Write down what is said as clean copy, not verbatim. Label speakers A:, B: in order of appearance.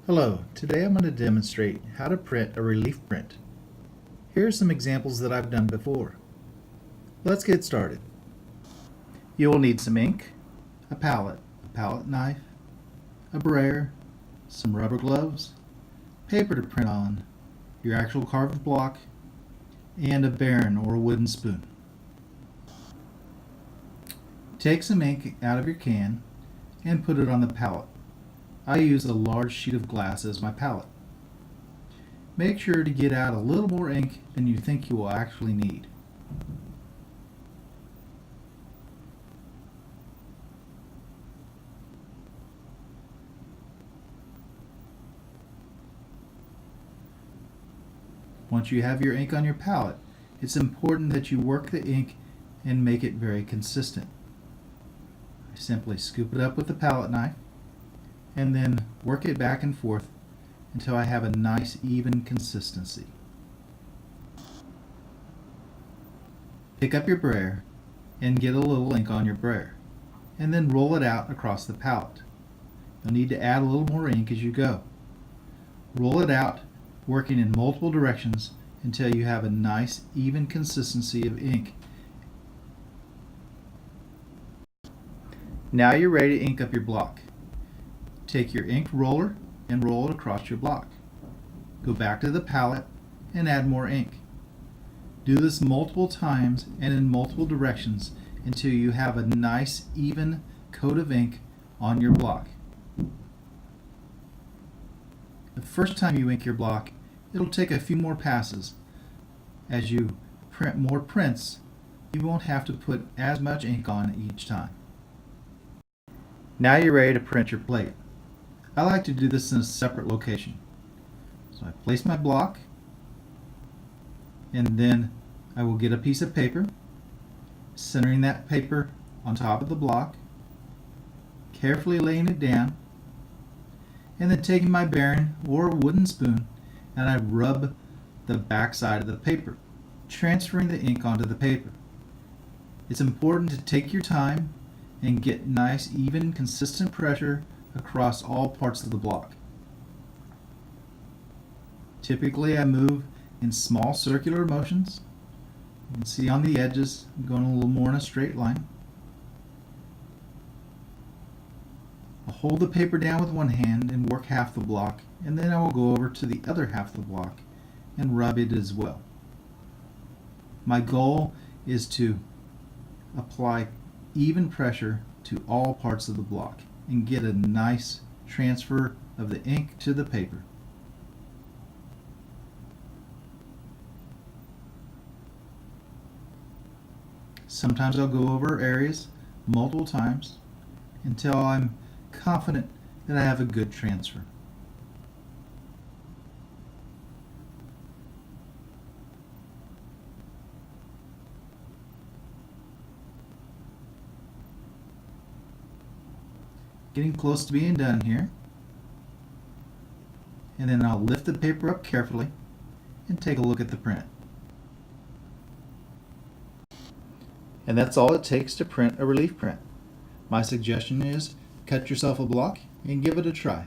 A: Hello, today I'm going to demonstrate how to print a relief print. Here are some examples that I've done before. Let's get started. You will need some ink, a palette knife, a brayer, some rubber gloves, paper to print on, your actual carved block, and a baren or a wooden spoon. Take some ink out of your can and put it on the palette. I use a large sheet of glass as my palette. Make sure to get out a little more ink than you think you will actually need. Once you have your ink on your palette, it's important that you work the ink and make it very consistent. I simply scoop it up with the palette knife and then work it back and forth until I have a nice even consistency. Pick up your brayer and get a little ink on your brayer and then roll it out across the palette. You'll need to add a little more ink as you go. Roll it out, working in multiple directions until you have a nice even consistency of ink. Now you're ready to ink up your block. Take your ink roller and roll it across your block. Go back to the palette and add more ink. Do this multiple times and in multiple directions until you have a nice even coat of ink on your block. The first time you ink your block, it'll take a few more passes. As you print more prints, you won't have to put as much ink on each time. Now you're ready to print your plate. I like to do this in a separate location. So I place my block, and then I will get a piece of paper, centering that paper on top of the block, carefully laying it down, and then taking my baren or a wooden spoon and I rub the back side of the paper, transferring the ink onto the paper. It's important to take your time and get nice, even, consistent pressure across all parts of the block. Typically I move in small circular motions. You can see on the edges I'm going a little more in a straight line. I'll hold the paper down with one hand and work half the block, and then I will go over to the other half of the block and rub it as well. My goal is to apply even pressure to all parts of the block and get a nice transfer of the ink to the paper. Sometimes I'll go over areas multiple times until I'm confident that I have a good transfer. Getting close to being done here. And then I'll lift the paper up carefully and take a look at the print. And that's all it takes to print a relief print. My suggestion is cut yourself a block and give it a try.